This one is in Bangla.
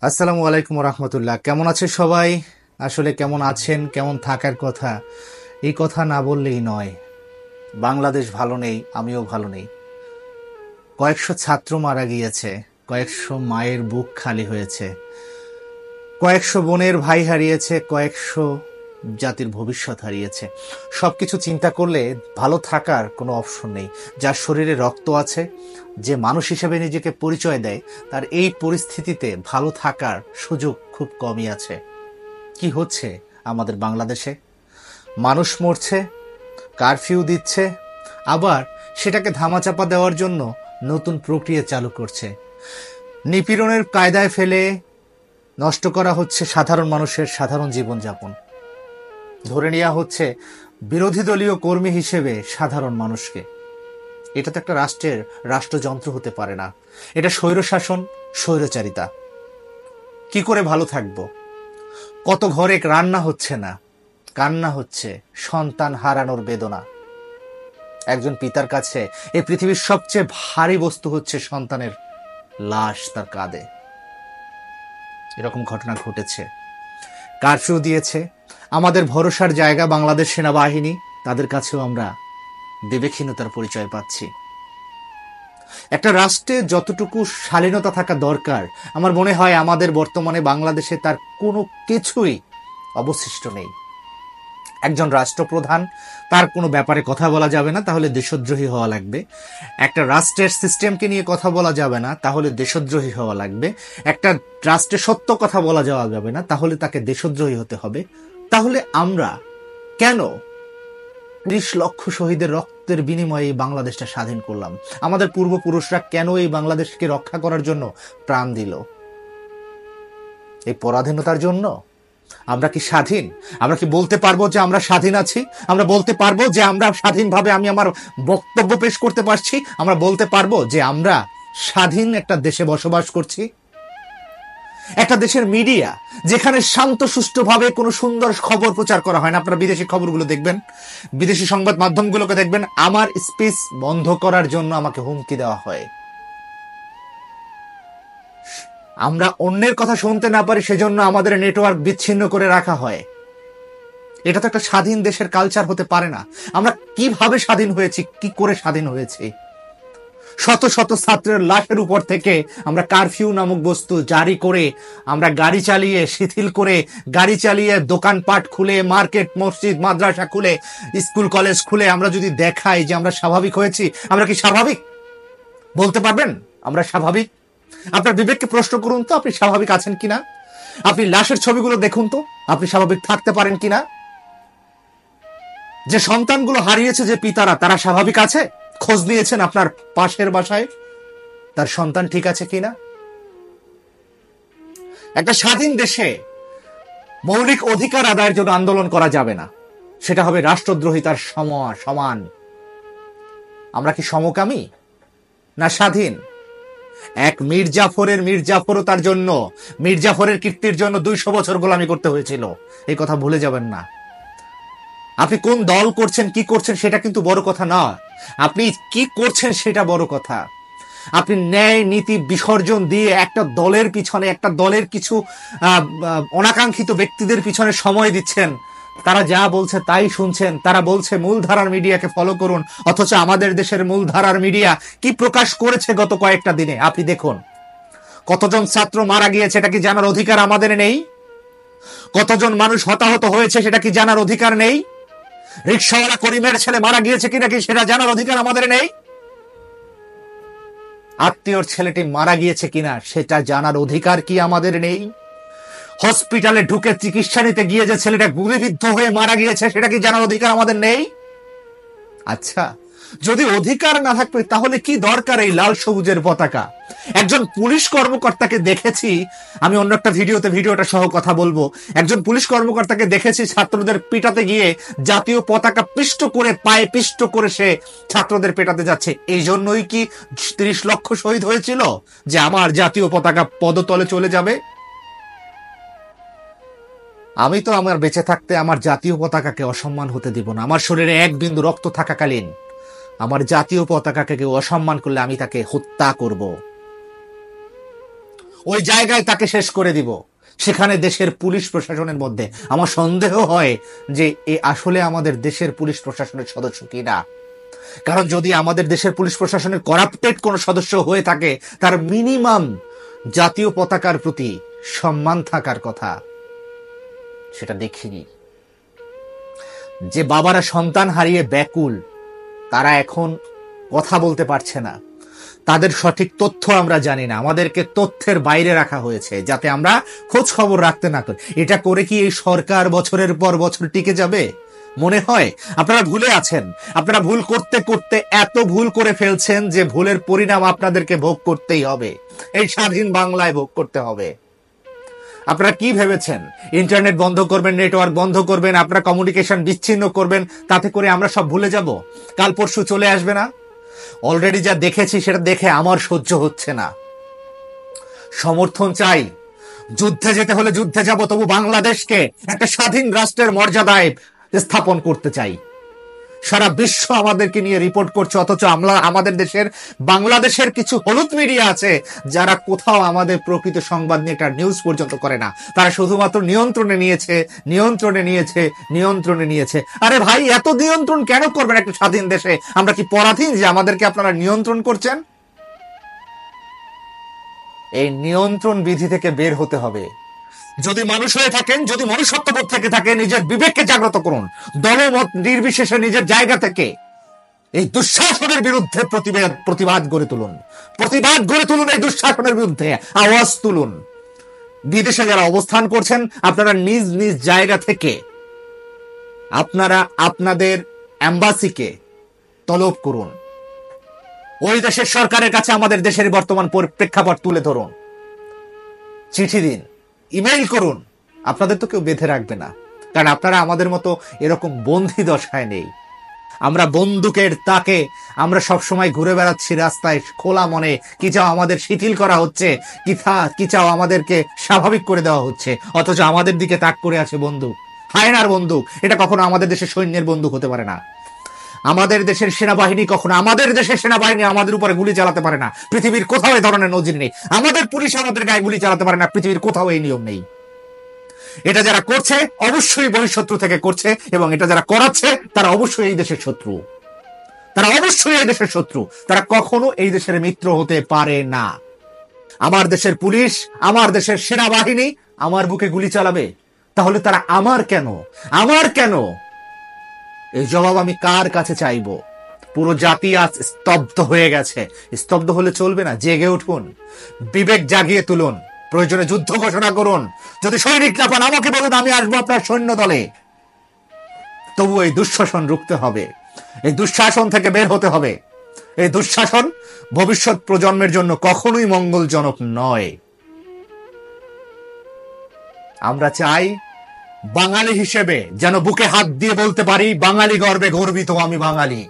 আসসালামু আলাইকুম রহমতুল্লাহ। কেমন আছে সবাই? আসলে কেমন আছেন, কেমন থাকার কথা এই কথা না বললেই নয়। বাংলাদেশ ভালো নেই, আমিও ভালো নেই। কয়েকশো ছাত্র মারা গিয়েছে, কয়েকশো মায়ের বুক খালি হয়েছে, কয়েকশো বোনের ভাই হারিয়েছে, কয়েকশো জাতির ভবিষ্যৎ হারিয়েছে। সবকিছু চিন্তা করলে ভালো থাকার কোনো অপশন নেই। যার শরীরে রক্ত আছে, যে মানুষ হিসেবে নিজেকে পরিচয় দেয়, তার এই পরিস্থিতিতে ভালো থাকার সুযোগ খুব কমই আছে। কি হচ্ছে আমাদের বাংলাদেশে? মানুষ মরছে, কারফিউ দিচ্ছে, আবার সেটাকে ধামাচাপা দেওয়ার জন্য নতুন প্রক্রিয়া চালু করছে। নিপীড়নের কায়দায় ফেলে নষ্ট করা হচ্ছে সাধারণ মানুষের সাধারণ জীবনযাপন। ধরে নেওয়া হচ্ছে বিরোধী দলীয় কর্মী হিসেবে সাধারণ মানুষকে। এটা তো একটা রাষ্ট্রের রাষ্ট্রযন্ত্র হতে পারে না। এটা স্বৈরশাসন, স্বৈরচারিতা। কি করে ভালো থাকবো? কত ঘরে রান্না হচ্ছে না, কান্না হচ্ছে, সন্তান হারানোর বেদনা। একজন পিতার কাছে এই পৃথিবীর সবচেয়ে ভারী বস্তু হচ্ছে সন্তানের লাশ তার কাঁধে। এরকম ঘটনা ঘটেছে। কারফিউ দিয়েছে। আমাদের ভরসার জায়গা বাংলাদেশ সেনাবাহিনী, তাদের কাছেও আমরা বিবেকহীনতার পরিচয় পাচ্ছি। একটা রাষ্ট্রে যতটুকু শালীনতা থাকা দরকার, আমার মনে হয় আমাদের বর্তমানে বাংলাদেশে তার কোনো কিছুই অবশিষ্ট নেই। একজন রাষ্ট্রপ্রধান, তার কোনো ব্যাপারে কথা বলা যাবে না, তাহলে দেশদ্রোহী হওয়া লাগবে। একটা রাষ্ট্রের সিস্টেমকে নিয়ে কথা বলা যাবে না, তাহলে দেশদ্রোহী হওয়া লাগবে। একটা রাষ্ট্রের সত্য কথা বলা যাওয়া যাবে না, তাহলে তাকে দেশদ্রোহী হতে হবে। তাহলে আমরা কেন ৩০ লক্ষ শহীদের রক্তের বিনিময়ে এই বাংলাদেশটা স্বাধীন করলাম? আমাদের পূর্বপুরুষরা কেন এই বাংলাদেশকে রক্ষা করার জন্য প্রাণ দিল? এই পরাধীনতার জন্য? আমরা কি স্বাধীন? আমরা কি বলতে পারবো যে আমরা স্বাধীন আছি? আমরা বলতে পারবো যে আমরা স্বাধীনভাবে আমি আমার বক্তব্য পেশ করতে পারছি? আমরা বলতে পারবো যে আমরা স্বাধীন একটা দেশে বসবাস করছি? একটা দেশের মিডিয়া যেখানে শান্ত সুষ্ঠুভাবে কোনো সুন্দর খবর প্রচার করা হয় না। আপনারা বিদেশি খবরগুলো দেখবেন, বিদেশি সংবাদ মাধ্যমগুলোকে দেখবেন, আমার স্পিচ বন্ধ করার জন্য আমাকে হুমকি দেওয়া হয়। আমরা অন্যের কথা শুনতে না পারি, সেজন্য আমাদের নেটওয়ার্ক বিচ্ছিন্ন করে রাখা হয়। এটা তো একটা স্বাধীন দেশের কালচার হতে পারে না। আমরা কিভাবে স্বাধীন হয়েছি, কি করে স্বাধীন হয়েছি? শত শত ছাত্রের লাশের উপর থেকে আমরা কারফিউ নামক বস্তু জারি করে, আমরা গাড়ি চালিয়ে শিথিল করে, গাড়ি চালিয়ে দোকানপাট খুলে, মার্কেট মসজিদ মাদ্রাসা খুলে, স্কুল কলেজ খুলে আমরা যদি দেখাই যে আমরা স্বাভাবিক হয়েছি, আমরা কি স্বাভাবিক? বলতে পারবেন আমরা স্বাভাবিক? আপনার বিবেককে প্রশ্ন করুন তো, আপনি স্বাভাবিক আছেন কিনা? আপনি লাশের ছবিগুলো দেখুন তো, আপনি স্বাভাবিক থাকতে পারেন কিনা? যে সন্তানগুলো হারিয়েছে, যে পিতারা, তারা স্বাভাবিক আছে? খোঁজ নিয়েছেন আপনার পাশের বাসায় তার সন্তান ঠিক আছে কিনা? একটা স্বাধীন দেশে মৌলিক অধিকার আদায়ের জন্য আন্দোলন করা যাবে না, সেটা হবে রাষ্ট্রদ্রোহিতার সমান। আমরা কি সমকামী না স্বাধীন? এক মির্জাফরের জন্য, মির্জাফরের কীর্তির জন্য 200 বছর গোলামি করতে হয়েছিল, এই কথা ভুলে যাবেন না। আপনি কোন দল করছেন, কি করছেন, সেটা কিন্তু বড় কথা না। আপনি কি করছেন সেটা বড় কথা। আপনি ন্যায় নীতি বিসর্জন দিয়ে একটা দলের পিছনে, একটা দলের কিছু অনাকাঙ্ক্ষিত ব্যক্তিদের পিছনে সময় দিচ্ছেন। তারা যা বলছে তাই শুনছেন। তারা বলছে মূলধারার মিডিয়াকে ফলো করুন, অথচ আমাদের দেশের মূলধারার মিডিয়া কি প্রকাশ করেছে গত কয়েকটা দিনে আপনি দেখুন। কতজন ছাত্র মারা গিয়েছে, এটা কি জানার অধিকার আমাদের নেই? কতজন মানুষ হতাহত হয়েছে, সেটা কি জানার অধিকার নেই? রিকশাওয়ালা করিমের ছেলে মারা গিয়েছে কিনা কি সেটা জানার অধিকার আমাদের নেই? আত্মীয়র ছেলেটি মারা গিয়েছে কিনা সেটা জানার অধিকার কি আমাদের নেই? হসপিটালে ঢুকে চিকিৎসা নিতে গিয়ে যে ছেলেটা গুলিবিদ্ধ হয়ে মারা গিয়েছে, সেটা কি জানার অধিকার আমাদের নেই? আচ্ছা, যদি অধিকার না থাকবে তাহলে কি দরকার এই লাল সবুজের পতাকা? একজন পুলিশ কর্মকর্তাকে দেখেছি, আমি অন্য একটা ভিডিওটা সহ কথা বলবো। একজন পুলিশ কর্মকর্তাকে দেখেছি ছাত্রদের পিটাতে গিয়ে জাতীয় পতাকা পিষ্ট করে, পায়ে পিষ্ট করে সে ছাত্রদের পেটাতে যাচ্ছে। এই জন্যই কি 30 লক্ষ শহীদ হয়েছিল, যে আমার জাতীয় পতাকা পদতলে চলে যাবে? আমি তো আমার বেঁচে থাকতে আমার জাতীয় পতাকাকে অসম্মান হতে দিব না। আমার শরীরে এক বিন্দু রক্ত থাকাকালীন আমার জাতীয় পতাকাকে কেউ অসম্মান করলে আমি তাকে হত্যা করব। ওই জায়গায় তাকে শেষ করে দিব। সেখানে দেশের পুলিশ প্রশাসনের মধ্যে আমার সন্দেহ হয় যে এ আসলে আমাদের দেশের পুলিশ প্রশাসনের সদস্য কিনা। কারণ যদি আমাদের দেশের পুলিশ প্রশাসনের করাপ্টেড কোনো সদস্য হয়ে থাকে, তার মিনিমাম জাতীয় পতাকার প্রতি সম্মান থাকার কথা, সেটা দেখিনি। যে বাবারা সন্তান হারিয়ে ব্যাকুল, তারা এখন কথা বলতে পারছে না, তাদের সঠিক তথ্য আমরা জানি না, আমাদেরকে তথ্যের বাইরে রাখা হয়েছে যাতে আমরা খোঁজ খবর রাখতে না করি। এটা করে কি এই সরকার বছরের পর বছর টিকে যাবে? মনে হয় আপনারা ভুলে আছেন। আপনারা ভুল করতে করতে এত ভুল করে ফেলছেন যে ভুলের পরিণাম আপনাদেরকে ভোগ করতেই হবে, এই স্বাধীন বাংলায় ভোগ করতে হবে। আপনারা কি ভেবেছেন ইন্টারনেট বন্ধ করবেন, নেটওয়ার্ক বন্ধ করবেন, আপনারা কমিউনিকেশন বিচ্ছিন্ন করবেন, তাতে করে আমরা সব ভুলে যাব, কাল পরশু চলে আসবে না? অলরেডি যা দেখেছি সেটা দেখে আমার সহ্য হচ্ছে না। সমর্থন চাই, যুদ্ধে যেতে হলে যুদ্ধে যাব, তবু বাংলাদেশকে একটা স্বাধীন রাষ্ট্রের মর্যাদায় স্থাপন করতে চাই। সারা বিশ্ব আমাদেরকে নিয়ে রিপোর্ট করছে, অথচ আমরা আমাদের দেশের বাংলাদেশের কিছু হলুদ মিডিয়া আছে যারা কোথাও আমাদের প্রকৃত সংবাদ নিয়ে একটা নিউজ পর্যন্ত করে না। তারা শুধুমাত্র নিয়ন্ত্রণে নিয়েছে। আরে ভাই, এত নিয়ন্ত্রণ কেন করবেন একটা স্বাধীন দেশে? আমরা কি পরাধীন যে আমাদেরকে আপনারা নিয়ন্ত্রণ করছেন? এই নিয়ন্ত্রণ বিধি থেকে বের হতে হবে। যদি মানুষ হয়ে থাকেন, যদি মনুষ্যত্ববোধ থেকে থাকে, নিজের বিবেককে জাগ্রত করুন, দলমত নির্বিশেষে নিজের জায়গা থেকে এই দুঃশাসনের বিরুদ্ধে প্রতিবাদ গড়ে তুলুন, এই দুঃশাসনের বিরুদ্ধে আওয়াজ তুলুন। বিদেশে যারা অবস্থান করছেন, আপনারা নিজ নিজ জায়গা থেকে আপনারা আপনাদের এম্বাসিকে তলব করুন, ওই দেশের সরকারের কাছে আমাদের দেশের বর্তমান প্রেক্ষাপট তুলে ধরুন, চিঠি দিন, ইমেইল করুন। আপনাদের তো কেউ বেঁধে রাখবে না, কারণ আপনারা আমাদের মতো এরকম বন্দী দশায় নেই। আমরা বন্দুকের তাকে আমরা সবসময় ঘুরে বেড়াচ্ছি রাস্তায় খোলা মনে। কি চাও আমাদের শিথিল করা হচ্ছে, কি চাও আমাদেরকে স্বাভাবিক করে দেওয়া হচ্ছে, অথচ আমাদের দিকে তাক করে আছে বন্দুক, হায়নার বন্দুক। এটা কখনো আমাদের দেশের সৈন্যের বন্দুক হতে পারে না। আমাদের দেশের সেনাবাহিনী কখনো আমাদের উপরে গুলি চালাতে পারে না। পৃথিবীর কোথাও এই ধরনের নজির নেই। আমাদের পুলিশ আমাদের গায়ে গুলি চালাতে পারে না। পৃথিবীর কোথাও এই নিয়ম নেই। এটা যারা করছে অবশ্যই বহিঃশত্রু থেকে করছে, এবং এটা যারা করাচ্ছে তারা অবশ্যই এই দেশের শত্রু, তারা কখনো এই দেশের মিত্র হতে পারে না। আমার দেশের পুলিশ, আমার দেশের সেনাবাহিনী আমার বুকে গুলি চালাবে, তাহলে তারা আমার কেন? এই জবাব আমি কার কাছে চাইবো? পুরো জাতি আজ স্তব্ধ হয়ে গেছে। স্তব্ধ হলে চলবে না, জেগে উঠুন, বিবেক জাগিয়ে তুলুন, প্রয়োজনে যুদ্ধ ঘোষণা করুন। যদি সৈনিক না পান আমাকে বলুন, আমি আসবো আপনার সৈন্য দলে। তবু এই দুঃশাসন রুখতে হবে, এই দুঃশাসন থেকে বের হতে হবে। এই দুঃশাসন ভবিষ্যৎ প্রজন্মের জন্য কখনোই মঙ্গলজনক নয়। আমরা চাই বাঙালি হিসেবে যেন বুকে হাত দিয়ে বলতে পারি, বাঙালি গর্বে গর্বিত, আমি বাঙালি।